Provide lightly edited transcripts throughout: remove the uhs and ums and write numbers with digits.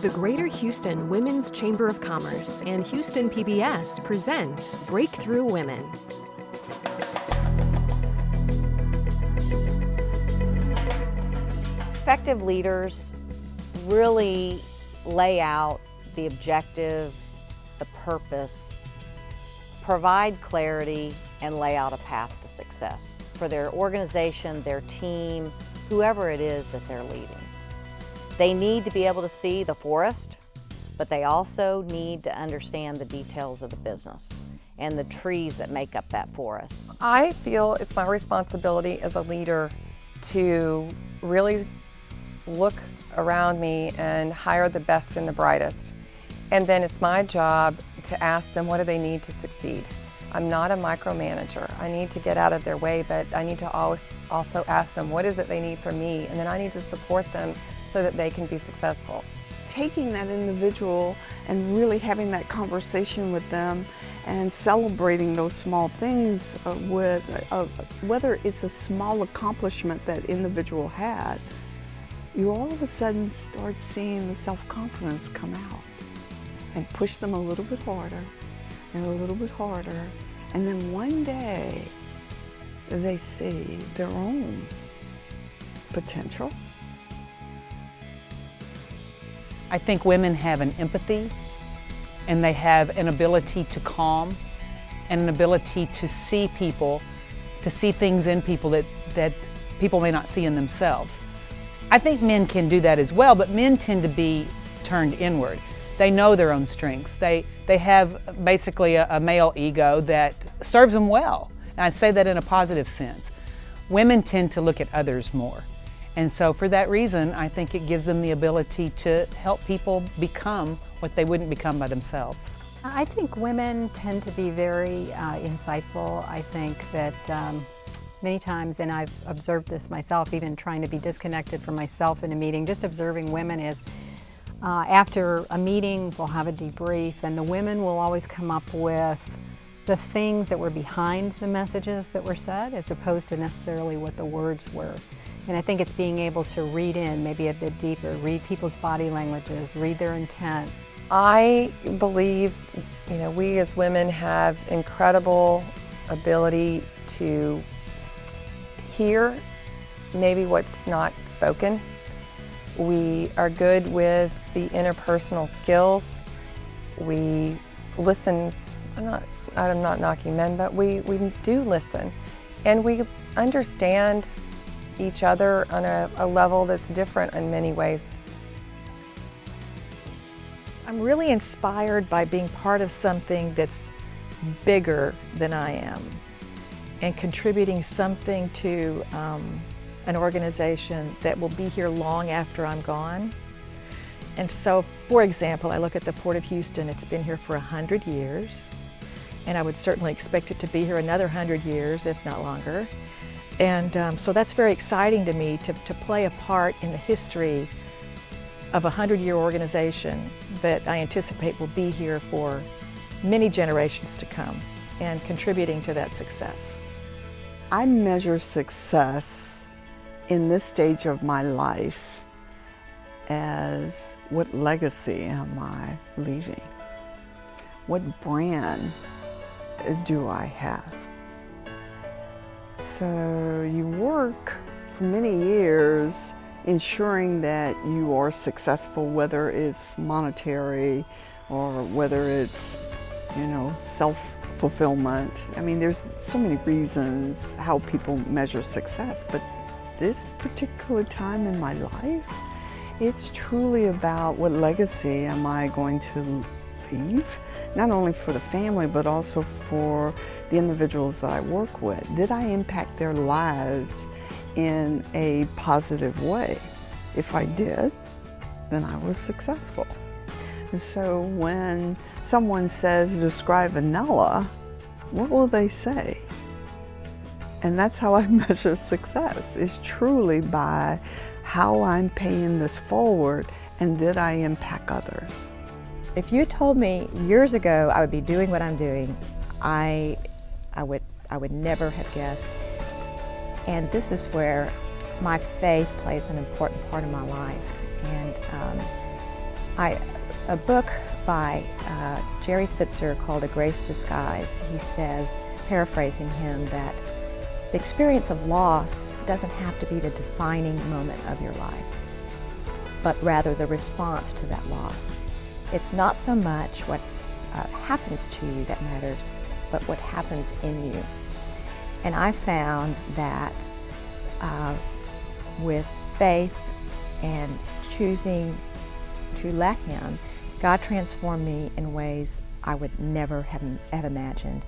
The Greater Houston Women's Chamber of Commerce and Houston PBS present Breakthrough Women. Effective leaders really lay out the objective, the purpose, provide clarity, and lay out a path to success for their organization, their team, whoever it is that they're leading. They need to be able to see the forest, but they also need to understand the details of the business and the trees that make up that forest. I feel it's my responsibility as a leader to really look around me and hire the best and the brightest. And then it's my job to ask them what do they need to succeed. I'm not a micromanager. I need to get out of their way, but I need to always also ask them what is it they need from me, and then I need to support them so that they can be successful. Taking that individual and really having that conversation with them and celebrating those small things with whether it's a small accomplishment that individual had, you all of a sudden start seeing the self-confidence come out and push them a little bit harder and a little bit harder, and then one day they see their own potential. I think women have an empathy, and they have an ability to calm and an ability to see people, to see things in people that people may not see in themselves. I think men can do that as well, but men tend to be turned inward. They know their own strengths. They have basically a male ego that serves them well. And I say that in a positive sense. Women tend to look at others more. And so for that reason, I think it gives them the ability to help people become what they wouldn't become by themselves. I think women tend to be very insightful. I think that many times, and I've observed this myself, even trying to be disconnected from myself in a meeting, just observing women is after a meeting, we'll have a debrief, and the women will always come up with the things that were behind the messages that were said, as opposed to necessarily what the words were. And I think it's being able to read in maybe a bit deeper, read people's body languages, read their intent. I believe, we as women have incredible ability to hear maybe what's not spoken. We are good with the interpersonal skills. We listen, I'm not knocking men, but we do listen. And we understand each other on a level that's different in many ways. I'm really inspired by being part of something that's bigger than I am and contributing something to an organization that will be here long after I'm gone. And so, for example, I look at the Port of Houston. It's been here for 100 years, and I would certainly expect it to be here another 100 years, if not longer. And so that's very exciting to me to play a part in the history of a 100-year organization that I anticipate will be here for many generations to come and contributing to that success. I measure success in this stage of my life as what legacy am I leaving? What brand do I have? So you work for many years ensuring that you are successful, whether it's monetary or whether it's, self-fulfillment. I mean, there's so many reasons how people measure success, but this particular time in my life, it's truly about what legacy am I going to leave, not only for the family, but also for the individuals that I work with. Did I impact their lives in a positive way? If I did, then I was successful. So when someone says, describe Vanilla, what will they say? And that's how I measure success, is truly by how I'm paying this forward and did I impact others. If you told me years ago I would be doing what I'm doing, I would never have guessed. And this is where my faith plays an important part of my life. And A book by Jerry Sitzer called A Grace Disguised, he says, paraphrasing him, that the experience of loss doesn't have to be the defining moment of your life, but rather the response to that loss. It's not so much what happens to you that matters, but what happens in you. And I found that with faith and choosing to let Him, God transformed me in ways I would never have imagined.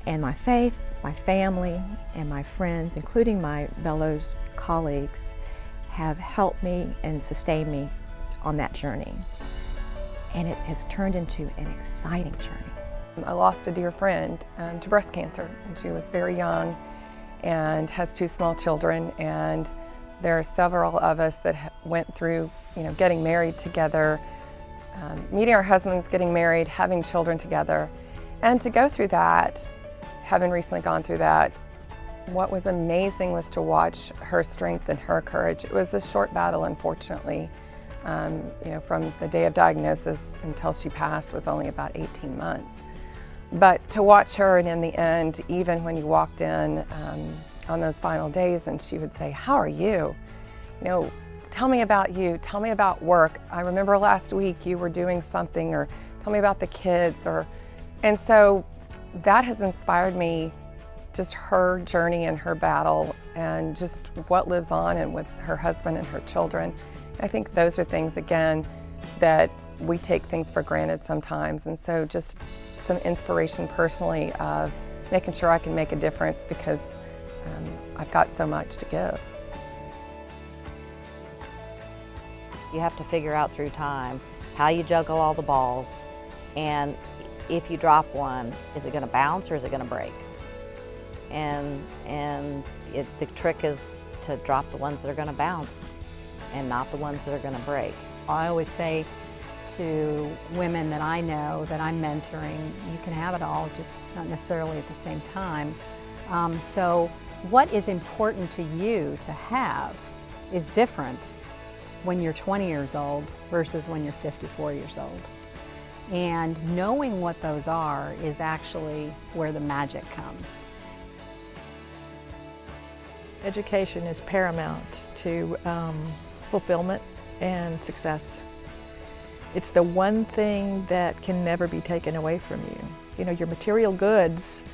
And my faith, my family, and my friends, including my Bellows colleagues, have helped me and sustained me on that journey. And it has turned into an exciting journey. I lost a dear friend to breast cancer, and she was very young and has 2 small children, and there are several of us that went through, getting married together, meeting our husbands, getting married, having children together. And to go through that, having recently gone through that, what was amazing was to watch her strength and her courage. It was a short battle, unfortunately. From the day of diagnosis until she passed was only about 18 months. But to watch her, and in the end, even when you walked in on those final days and she would say, "How are you? Tell me about you, tell me about work. I remember last week you were doing something," or "Tell me about the kids," and so that has inspired me, just her journey and her battle and just what lives on and with her husband and her children. I think those are things, again, that we take things for granted sometimes, and so just some inspiration personally of making sure I can make a difference, because I've got so much to give. You have to figure out through time how you juggle all the balls, and if you drop one, is it going to bounce or is it going to break? And the trick is to drop the ones that are going to bounce and not the ones that are going to break. I always say to women that I know that I'm mentoring, you can have it all, just not necessarily at the same time. So what is important to you to have is different when you're 20 years old versus when you're 54 years old. And knowing what those are is actually where the magic comes. Education is paramount to fulfillment and success. It's the one thing that can never be taken away from you. Your material goods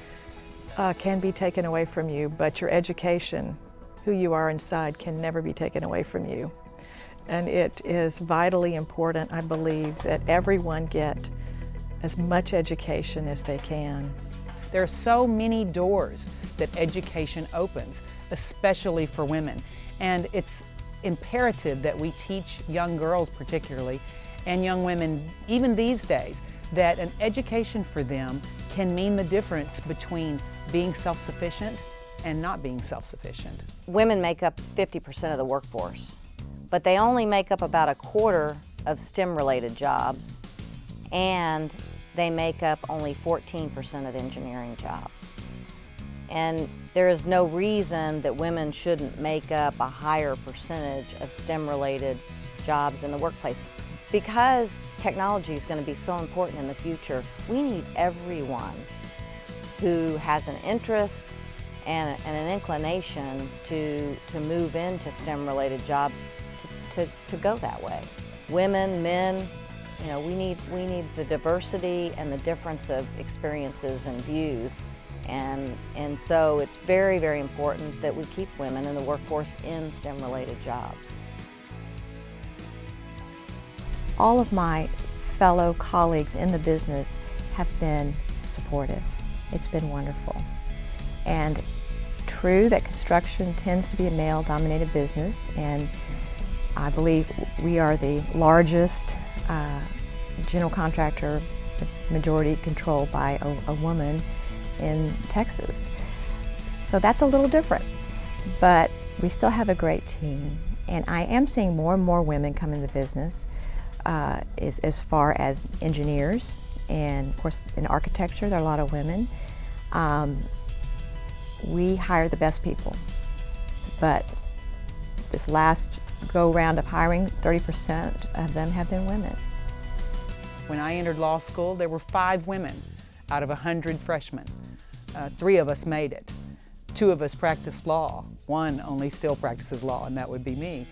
can be taken away from you, but your education, who you are inside, can never be taken away from you. And it is vitally important, I believe, that everyone get as much education as they can. There are so many doors that education opens, especially for women. And it's imperative that we teach young girls particularly, and young women even these days, that an education for them can mean the difference between being self-sufficient and not being self-sufficient. Women make up 50% of the workforce, but they only make up about 1/4 of STEM-related jobs, and they make up only 14% of engineering jobs. And there is no reason that women shouldn't make up a higher percentage of STEM-related jobs in the workplace. Because technology is going to be so important in the future, we need everyone who has an interest and an inclination to move into STEM-related jobs to go that way. Women, men, we need the diversity and the difference of experiences and views. And so it's very, very important that we keep women in the workforce in STEM-related jobs. All of my fellow colleagues in the business have been supportive. It's been wonderful. And true that construction tends to be a male-dominated business, and I believe we are the largest general contractor, majority controlled by a woman in Texas. So that's a little different, but we still have a great team. And I am seeing more and more women come in the business as far as engineers, and of course in architecture there are a lot of women. We hire the best people, but this last go round of hiring, 30% of them have been women. When I entered law school, there were 5 women out of 100 freshmen. 3 of us made it. 2 of us practiced law. 1 only still practices law, and that would be me.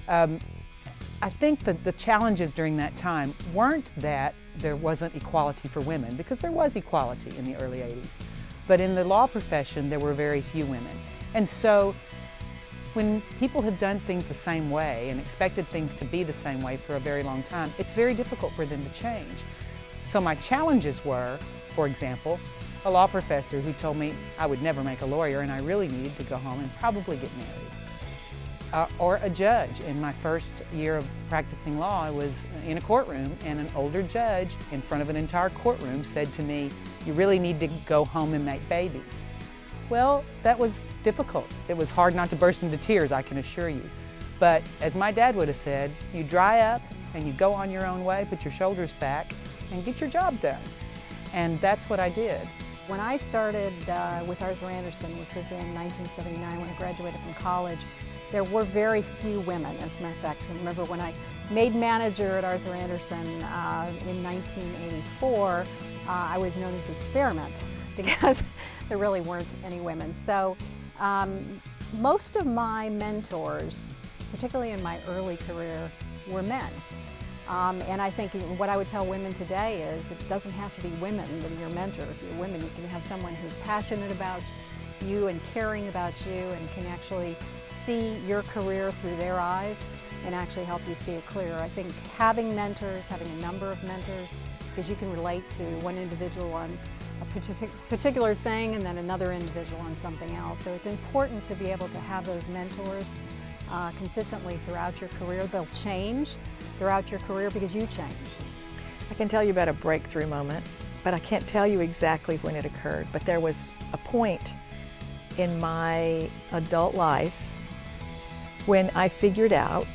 I think that the challenges during that time weren't that there wasn't equality for women, because there was equality in the early 80s. But in the law profession, there were very few women. And so when people have done things the same way and expected things to be the same way for a very long time, it's very difficult for them to change. So my challenges were, for example, a law professor who told me I would never make a lawyer and I really needed to go home and probably get married. Or a judge. In my first year of practicing law, I was in a courtroom and an older judge in front of an entire courtroom said to me, "You really need to go home and make babies." Well, that was difficult. It was hard not to burst into tears, I can assure you. But as my dad would have said, you dry up and you go on your own way, put your shoulders back, and get your job done. And that's what I did. When I started with Arthur Andersen, which was in 1979 when I graduated from college, there were very few women. As a matter of fact, I remember when I made manager at Arthur Andersen in 1984, I was known as the experiment because there really weren't any women. So most of my mentors, particularly in my early career, were men. And I think what I would tell women today is it doesn't have to be women that are your mentor. If you're women, you can have someone who's passionate about you and caring about you and can actually see your career through their eyes and actually help you see it clearer. I think having mentors, having a number of mentors, because you can relate to one individual on a particular thing and then another individual on something else. So it's important to be able to have those mentors consistently throughout your career. They'll change throughout your career because you change. I can tell you about a breakthrough moment, but I can't tell you exactly when it occurred. But there was a point in my adult life when I figured out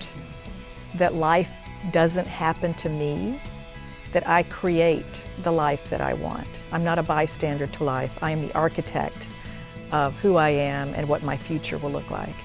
that life doesn't happen to me, that I create the life that I want. I'm not a bystander to life. I am the architect of who I am and what my future will look like.